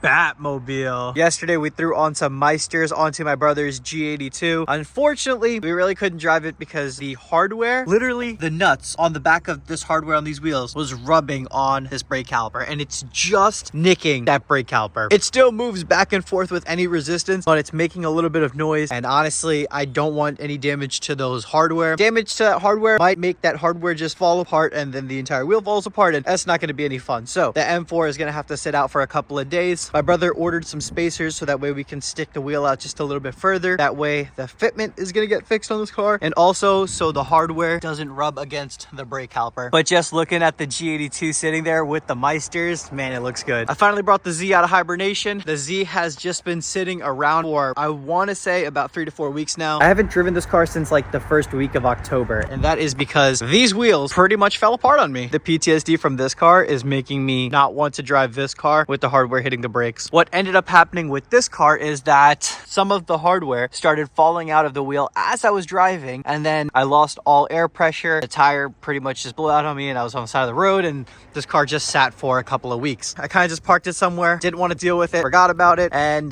Batmobile. Yesterday we threw on some Meisters onto my brother's G82. Unfortunately, we really couldn't drive it because the hardware, literally the nuts on the back of this hardware on these wheels was rubbing on this brake caliper, and it's just nicking that brake caliper. It still moves back and forth with any resistance, but it's making a little bit of noise, and honestly, I don't want any damage to those hardware. Damage to that hardware might make that hardware just fall apart, and then the entire wheel falls apart, and that's not going to be any fun. So the M4 is going to have to sit out for a couple of days. My brother ordered some spacers so that way we can stick the wheel out just a little bit further. That way the fitment is going to get fixed on this car, and also so the hardware doesn't rub against the brake caliper. But just looking at the G82 sitting there with the Meisters, man, it looks good. I finally brought the Z out of hibernation. The Z has just been sitting around for, I want to say, about 3 to 4 weeks now. I haven't driven this car since like the first week of October, and that is because these wheels pretty much fell apart on me. The PTSD from this car is making me not want to drive this car with the hardware hitting the brakes. What ended up happening with this car is that some of the hardware started falling out of the wheel as I was driving, and then I lost all air pressure. The tire pretty much just blew out on me, and I was on the side of the road, and this car just sat for a couple of weeks. I kind of just parked it somewhere, didn't want to deal with it, forgot about it, and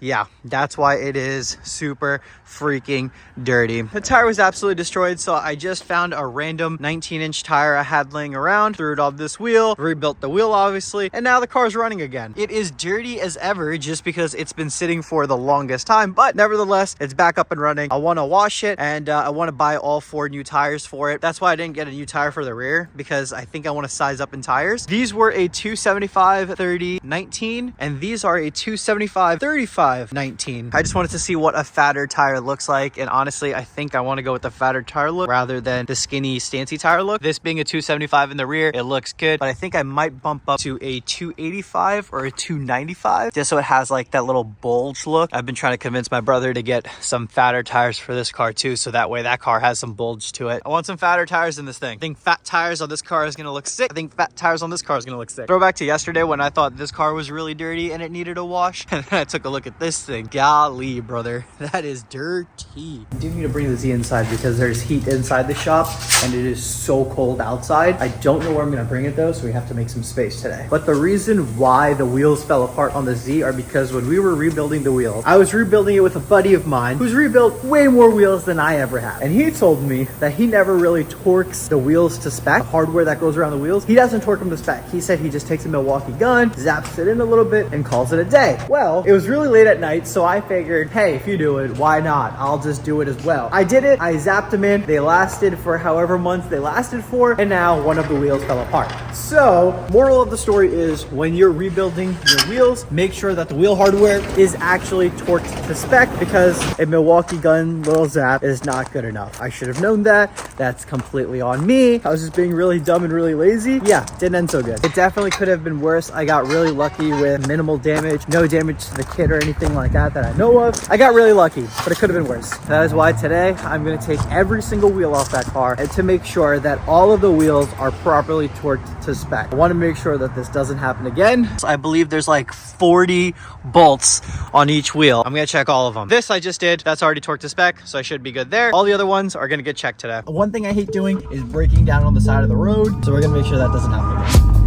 yeah, that's why it is super freaking dirty. The tire was absolutely destroyed, so I just found a random 19-inch tire I had laying around, threw it on this wheel, rebuilt the wheel obviously, and now the car's running again. It is dirty as ever just because it's been sitting for the longest time, but nevertheless, it's back up and running. I want to wash it, and I want to buy all 4 new tires for it. That's why I didn't get a new tire for the rear, because I think I want to size up in tires. These were a 275/30/19, and these are a 275/35/19. I just wanted to see what a fatter tire looks like, and honestly, I think I want to go with the fatter tire look rather than the skinny stancy tire look. This being a 275 in the rear, it looks good, but I think I might bump up to a 285 or a 295 just so it has like that little bulge look. I've been trying to convince my brother to get some fatter tires for this car too, so that way that car has some bulge to it. I want some fatter tires in this thing. I think fat tires on this car is gonna look sick. I think fat tires on this car is gonna look sick. Throwback to yesterday when I thought this car was really dirty and it needed a wash, and then I took a look at this thing. Golly, brother, that is dirty. I do need to bring the Z inside because there's heat inside the shop and it is so cold outside. I don't know where I'm gonna bring it though, so we have to make some space today. But the reason why the wheels fell apart on the Z are because when we were rebuilding the wheels, I was rebuilding it with a buddy of mine who's rebuilt way more wheels than I ever have. And he told me that he never really torques the wheels to spec, the hardware that goes around the wheels. He doesn't torque them to spec. He said he just takes a Milwaukee gun, zaps it in a little bit, and calls it a day. Well, it was really late at night, so I figured, hey, if you do it, why not? I'll just do it as well. I did it. I zapped them in. They lasted for however months they lasted for, and now one of the wheels fell apart. So, moral of the story is when you're rebuilding your wheels, make sure that the wheel hardware is actually torqued to spec, because a Milwaukee gun little zap is not good enough. I should have known that. That's completely on me. I was just being really dumb and really lazy. Yeah, didn't end so good. It definitely could have been worse. I got really lucky with minimal damage, no damage to the kit or anything like that I know of. I got really lucky, but it could have been worse. That is why today I'm going to take every single wheel off that car and to make sure that all of the wheels are properly torqued to spec. I want to make sure that this doesn't happen again. So I believe there's like 40 bolts on each wheel. I'm going to check all of them. This I just did. That's already torqued to spec, so I should be good there. All the other ones are going to get checked today. One thing I hate doing is breaking down on the side of the road, so we're going to make sure that doesn't happen again.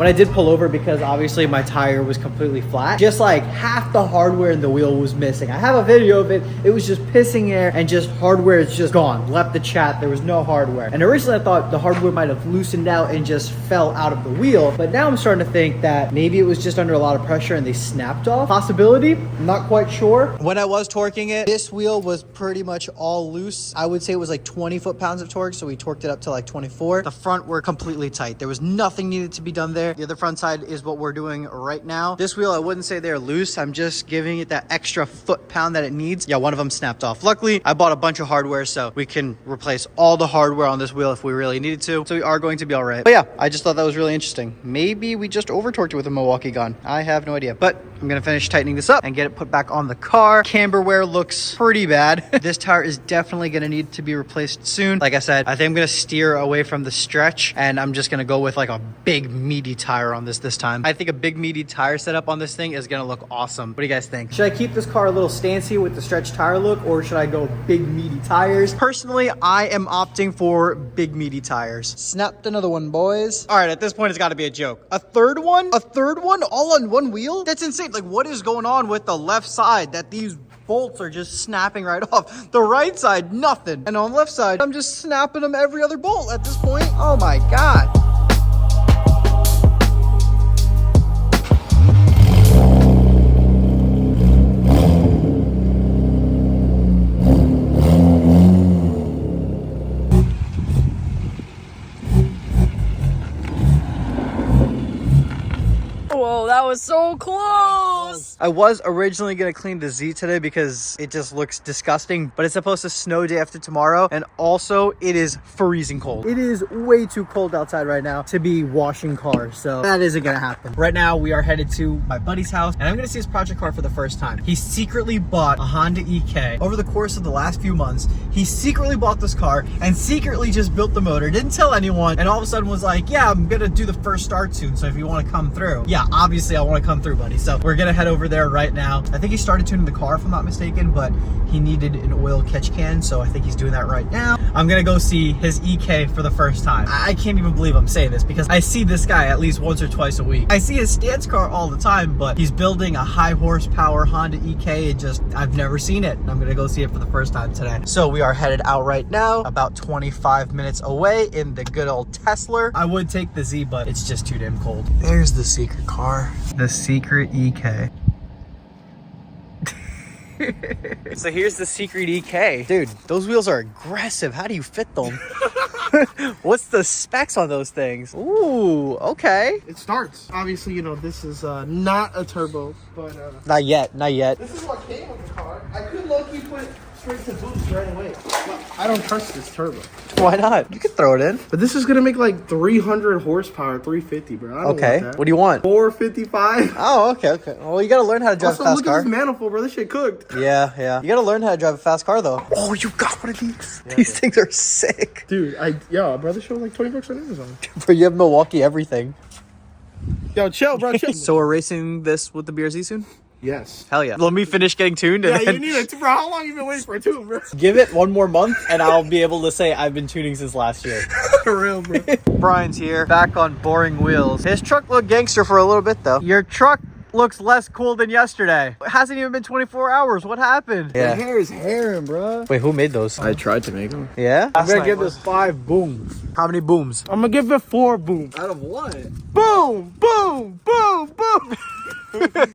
But I did pull over because obviously my tire was completely flat. Just like half the hardware in the wheel was missing. I have a video of it. It was just pissing air and just hardware is just gone. Left the chat. There was no hardware. And originally I thought the hardware might have loosened out and just fell out of the wheel. But now I'm starting to think that maybe it was just under a lot of pressure and they snapped off. Possibility, I'm not quite sure. When I was torquing it, this wheel was pretty much all loose. I would say it was like 20 foot-pounds of torque, so we torqued it up to like 24. The front were completely tight. There was nothing needed to be done there. The other front side is what we're doing right now. This wheel, I wouldn't say they're loose. I'm just giving it that extra foot-pound that it needs. Yeah, one of them snapped off. Luckily, I bought a bunch of hardware, so we can replace all the hardware on this wheel if we really needed to. So we are going to be all right. But yeah, I just thought that was really interesting. Maybe we just over-torqued it with a Milwaukee gun. I have no idea. But I'm gonna finish tightening this up and get it put back on the car. Camber wear looks pretty bad. This tire is definitely gonna need to be replaced soon. Like I said, I think I'm gonna steer away from the stretch and I'm just gonna go with like a big meaty tire on this time. I think a big meaty tire setup on this thing is gonna look awesome. What do you guys think? Should I keep this car a little stancy with the stretch tire look, or should I go big meaty tires? Personally, I am opting for big meaty tires. Snapped another one, boys. All right, at this point, it's gotta be a joke. A third one? A third one all on one wheel? That's insane. Like, what is going on with the left side that these bolts are just snapping right off? The right side, nothing. And on the left side, I'm just snapping them every other bolt at this point. Oh my God. Whoa, that was so close. I was originally going to clean the Z today because it just looks disgusting, but it's supposed to snow day after tomorrow. And also it is freezing cold. It is way too cold outside right now to be washing cars. So that isn't going to happen. Right now we are headed to my buddy's house and I'm going to see his project car for the first time. He secretly bought a Honda EK over the course of the last few months. He secretly bought this car and secretly just built the motor, didn't tell anyone, and all of a sudden was like, yeah, I'm going to do the first start soon. So if you want to come through, yeah, obviously I want to come through, buddy. So we're gonna head over there right now. I think he started tuning the car if I'm not mistaken, but he needed an oil catch can, so I think he's doing that right now. I'm gonna go see his EK for the first time. I can't even believe I'm saying this because I see this guy at least once or twice a week. I see his stance car all the time, but he's building a high horsepower Honda EK and just, I've never seen it. I'm gonna go see it for the first time today. So we are headed out right now, about 25 minutes away in the good old Tesla. I would take the Z, but it's just too damn cold. There's the secret car. The secret EK. So here's the secret EK. Dude, those wheels are aggressive. How do you fit them? What's the specs on those things? Ooh, okay. It starts. Obviously, you know, this is not a turbo, but... Not yet, not yet. This is what came with the car. I could low-key put it straight to boost right away. But I don't trust this turbo. Why not? You could throw it in. But this is going to make like 300 horsepower, 350, bro. I don't Okay, want that. what do you want? 455. Oh, okay. Well, you gotta learn how to drive Also, a fast look car. at this manifold, bro. This shit cooked. Yeah. You gotta learn how to drive a fast car, though. Oh, you got one of these? Yeah, these things are sick. Dude, yo, brother, showed like 20 bucks on Amazon. Bro, you have Milwaukee everything. Yo, chill, bro, chill. So we're racing this with the BRZ soon? Yes. Hell yeah. Let me finish getting tuned. And Yeah, then you need it, bro. How long you been waiting for a tune, bro? give it one more month and I'll be able to say I've been tuning since last year. For real, bro. Brian's here, back on boring wheels. His truck looked gangster for a little bit though. Your truck looks less cool than yesterday. It hasn't even been 24 hours. What happened? The hair is herring, bro. Wait, who made those? I tried to make them. Yeah? I'm gonna give this 5 booms. How many booms? I'm gonna give it 4 booms. Out of what? Boom, boom, boom, boom.